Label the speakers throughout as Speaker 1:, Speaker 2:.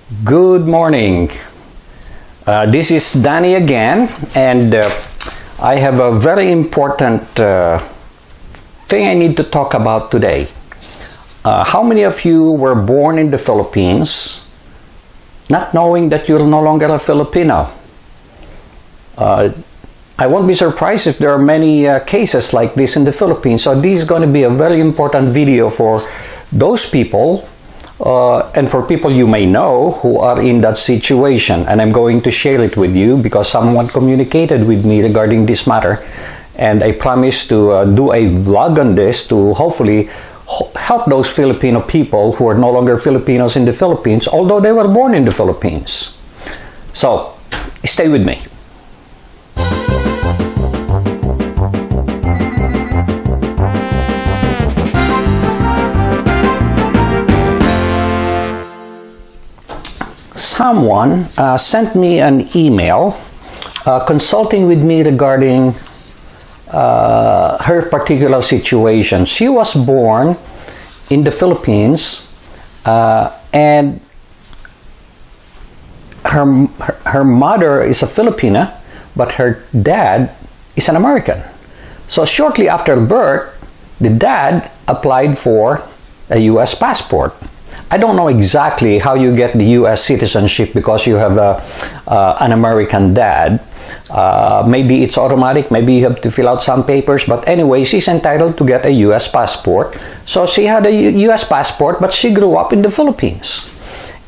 Speaker 1: Good morning. This is Danny again, and I have a very important thing I need to talk about today. How many of you were born in the Philippines not knowing that you're no longer a Filipino? I won't be surprised if there are many cases like this in the Philippines. So this is going to be a very important video for those people and for people you may know who are in that situation. And I'm going to share it with you because someone communicated with me regarding this matter. And I promise to do a vlog on this to hopefully help those Filipino people who are no longer Filipinos in the Philippines, although they were born in the Philippines. So, stay with me. Someone sent me an email consulting with me regarding her particular situation. She was born in the Philippines and her mother is a Filipina, but her dad is an American. So shortly after birth, the dad applied for a US passport. I don't know exactly how you get the US citizenship because you have an American dad. Maybe it's automatic, maybe you have to fill out some papers, but anyway, she's entitled to get a US passport. So she had a US passport, but she grew up in the Philippines.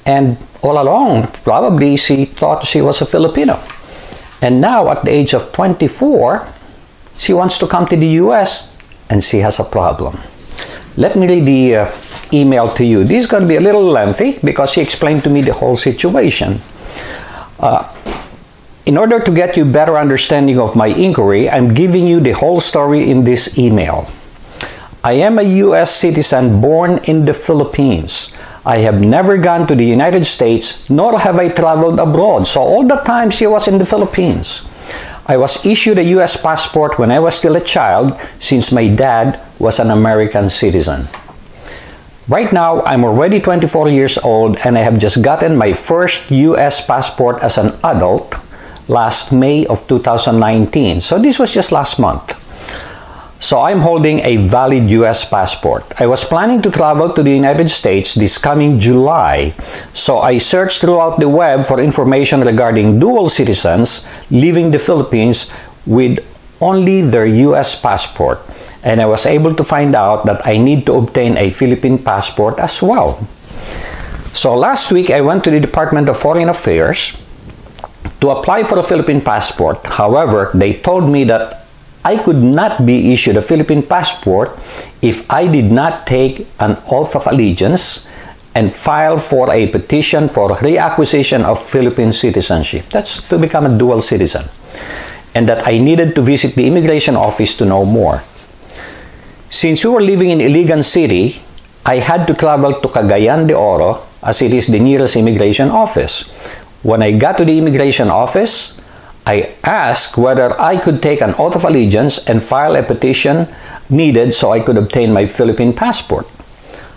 Speaker 1: And all along, probably she thought she was a Filipino. And now at the age of 24, she wants to come to the US and she has a problem. Let me read the email to you. This is going to be a little lengthy because she explained to me the whole situation. In order to get you better understanding of my inquiry, I'm giving you the whole story in this email. I am a US citizen born in the Philippines. I have never gone to the United States, nor have I traveled abroad. So all the time she was in the Philippines. I was issued a US passport when I was still a child, since my dad was an American citizen. Right now, I'm already 24 years old and I have just gotten my first US passport as an adult last May of 2019. So this was just last month. So I'm holding a valid US passport. I was planning to travel to the United States this coming July. So I searched throughout the web for information regarding dual citizens leaving the Philippines with only their US passport. And I was able to find out that I need to obtain a Philippine passport as well. So last week I went to the Department of Foreign Affairs to apply for a Philippine passport. However, they told me that I could not be issued a Philippine passport if I did not take an oath of allegiance and file for a petition for reacquisition of Philippine citizenship. That's to become a dual citizen. And that I needed to visit the immigration office to know more. Since we were living in Iligan City, I had to travel to Cagayan de Oro as it is the nearest immigration office. When I got to the immigration office, I asked whether I could take an oath of allegiance and file a petition needed so I could obtain my Philippine passport.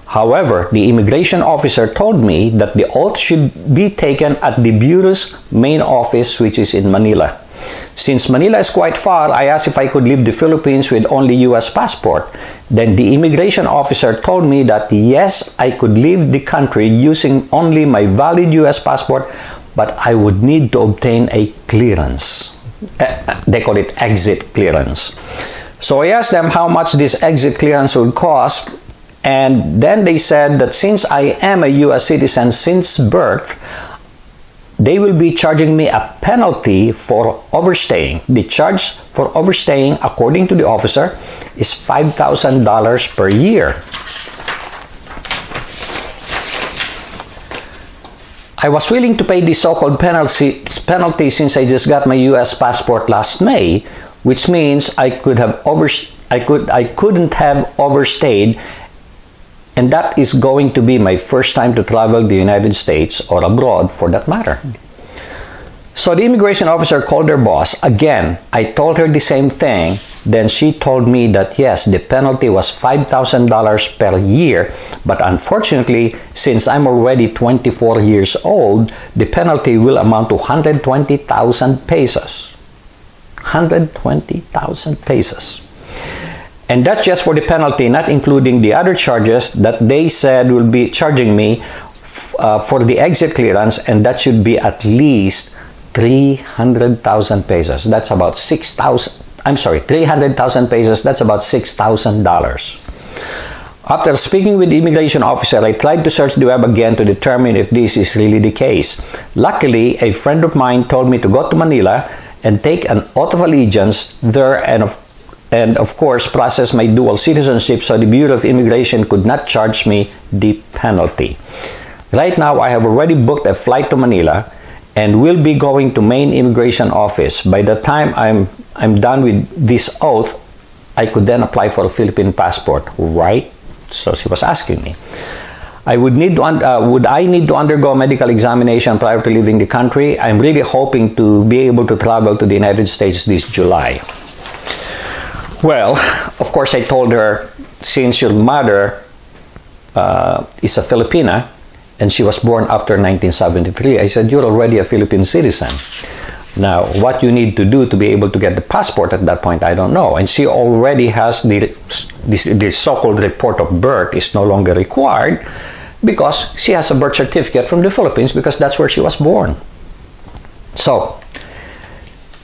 Speaker 1: However, the immigration officer told me that the oath should be taken at the Bureau's main office, which is in Manila. Since Manila is quite far, I asked if I could leave the Philippines with only US passport. Then the immigration officer told me that yes, I could leave the country using only my valid US passport, but I would need to obtain a clearance. They call it exit clearance. So I asked them how much this exit clearance would cost, and then they said that since I am a US citizen since birth, they will be charging me a penalty for overstaying. The charge for overstaying, according to the officer, is $5,000 per year. I was willing to pay the so-called penalty since I just got my US passport last May, which means I couldn't have overstayed, and that is going to be my first time to travel the United States or abroad for that matter. So the immigration officer called her boss. Again, I told her the same thing, Then she told me that yes, the penalty was $5,000 per year, but unfortunately, since I'm already 24 years old, the penalty will amount to 120,000 pesos. 120,000 pesos. And that's just for the penalty, not including the other charges that they said will be charging me for the exit clearance, and that should be at least 300,000 pesos. That's about 300,000 pesos. That's about $6,000. After speaking with the immigration officer, I tried to search the web again to determine if this is really the case. Luckily, a friend of mine told me to go to Manila and take an oath of allegiance there, and of course process my dual citizenship so the Bureau of Immigration could not charge me the penalty. Right now, I have already booked a flight to Manila and will be going to main immigration office. By the time I'm done with this oath, I could then apply for a Philippine passport, right? So she was asking me. Would I need to undergo a medical examination prior to leaving the country? I'm really hoping to be able to travel to the United States this July. Well, of course, I told her, since your mother is a Filipina and she was born after 1973, I said, you're already a Philippine citizen. Now, what you need to do to be able to get the passport at that point, I don't know. And she already has the so-called report of birth is no longer required because she has a birth certificate from the Philippines because that's where she was born. So,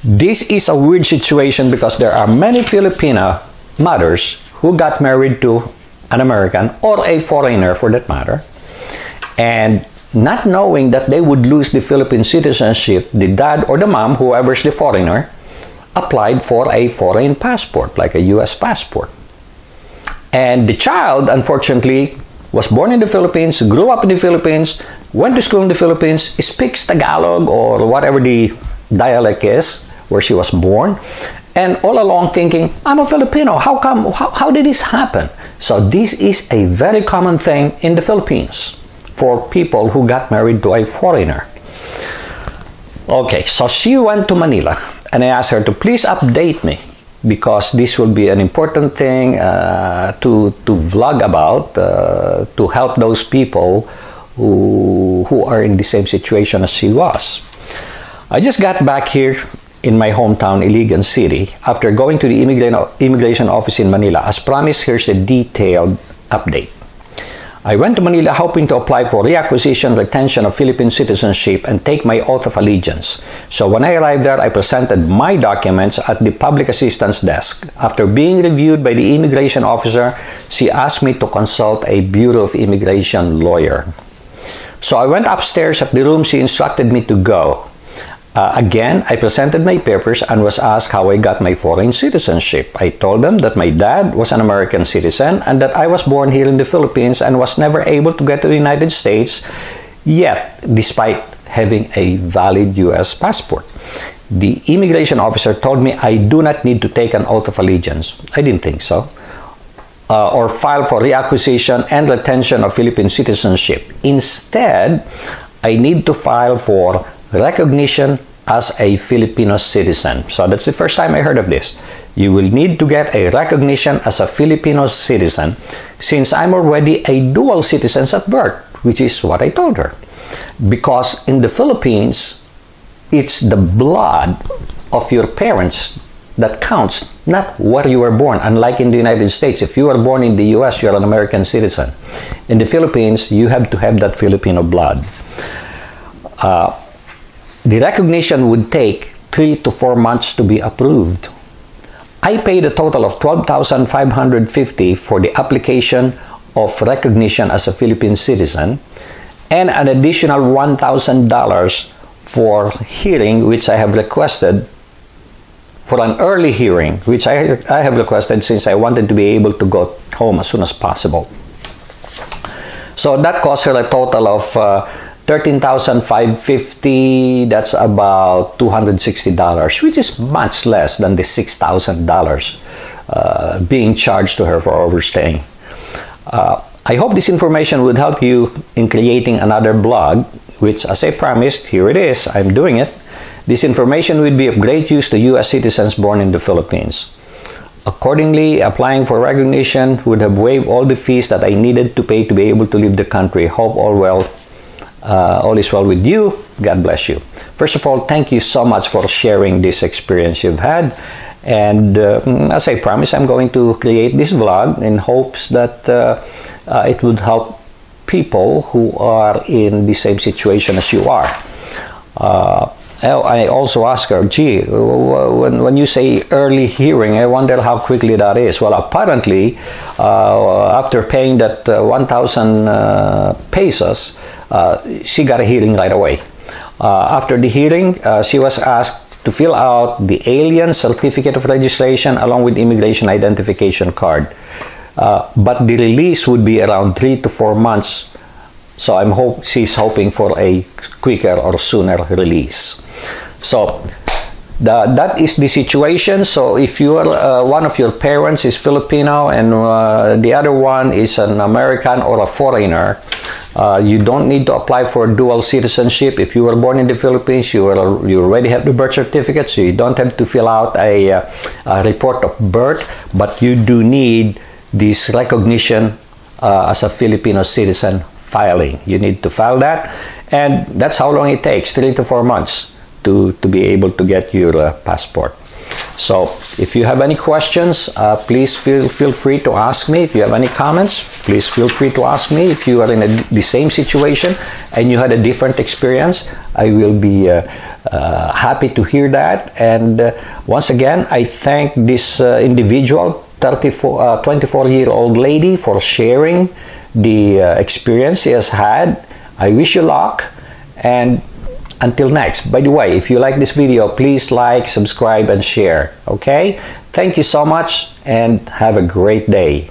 Speaker 1: this is a weird situation because there are many Filipino mothers who got married to an American or a foreigner for that matter, and not knowing that they would lose the Philippine citizenship, the dad or the mom, whoever's the foreigner, applied for a foreign passport, like a US passport. And the child, unfortunately, was born in the Philippines, grew up in the Philippines, went to school in the Philippines, speaks Tagalog or whatever the dialect is where she was born, and all along thinking, I'm a Filipino, how did this happen? So this is a very common thing in the Philippines for people who got married to a foreigner. Okay, so she went to Manila, and I asked her to please update me because this will be an important thing to vlog about, to help those people who are in the same situation as she was. I just got back here in my hometown, Iligan City, after going to the immigration office in Manila. As promised, here's a detailed update. I went to Manila hoping to apply for reacquisition, retention of Philippine citizenship, and take my oath of allegiance. So when I arrived there, I presented my documents at the public assistance desk. After being reviewed by the immigration officer, she asked me to consult a Bureau of Immigration lawyer. So I went upstairs at the room she instructed me to go. Again, I presented my papers and was asked how I got my foreign citizenship. I told them that my dad was an American citizen and that I was born here in the Philippines and was never able to get to the United States yet, despite having a valid US passport. The immigration officer told me I do not need to take an oath of allegiance. I didn't think so. Or file for reacquisition and retention of Philippine citizenship. Instead, I need to file for recognition as a Filipino citizen. So that's the first time I heard of this. You will need to get a recognition as a Filipino citizen since I'm already a dual citizen at birth, which is what I told her. Because in the Philippines, it's the blood of your parents that counts, not where you were born. Unlike in the United States, if you are born in the US, you're an American citizen. In the Philippines, you have to have that Filipino blood. The recognition would take 3 to 4 months to be approved. I paid a total of $12,550 for the application of recognition as a Philippine citizen and an additional $1,000 for hearing, which I have requested, for an early hearing, which I have requested since I wanted to be able to go home as soon as possible. So that cost her a total of $13,550, that's about $260, which is much less than the $6,000 being charged to her for overstaying. I hope this information would help you in creating another blog, which, as I promised, here it is, I'm doing it. This information will be of great use to U.S. citizens born in the Philippines. Accordingly, applying for recognition would have waived all the fees that I needed to pay to be able to leave the country. Hope all is well with you. God bless you. First of all, thank you so much for sharing this experience you've had. And as I promised, I'm going to create this vlog in hopes that it would help people who are in the same situation as you are. I also asked her, gee, when you say early hearing, I wonder how quickly that is. Well, apparently, after paying that 1,000 pesos, she got a hearing right away. After the hearing, she was asked to fill out the alien certificate of registration along with immigration identification card. But the release would be around 3 to 4 months. So she's hoping for a quicker or sooner release. So that is the situation. So if you are one of your parents is Filipino and the other one is an American or a foreigner, you don't need to apply for dual citizenship. If you were born in the Philippines, you already have the birth certificate, so you don't have to fill out a report of birth, but you do need this recognition as a Filipino citizen filing. You need to file that, and that's how long it takes, 3 to 4 months to be able to get your passport. So if you have any questions, please feel free to ask me. If you have any comments, please feel free to ask me. If you are in the same situation and you had a different experience, I will be happy to hear that. And once again, I thank this individual, 24-year-old lady, for sharing the experience he has had. I wish you luck, and until next. By the way, if you like this video, please like, subscribe, and share. Okay? Thank you so much, and have a great day.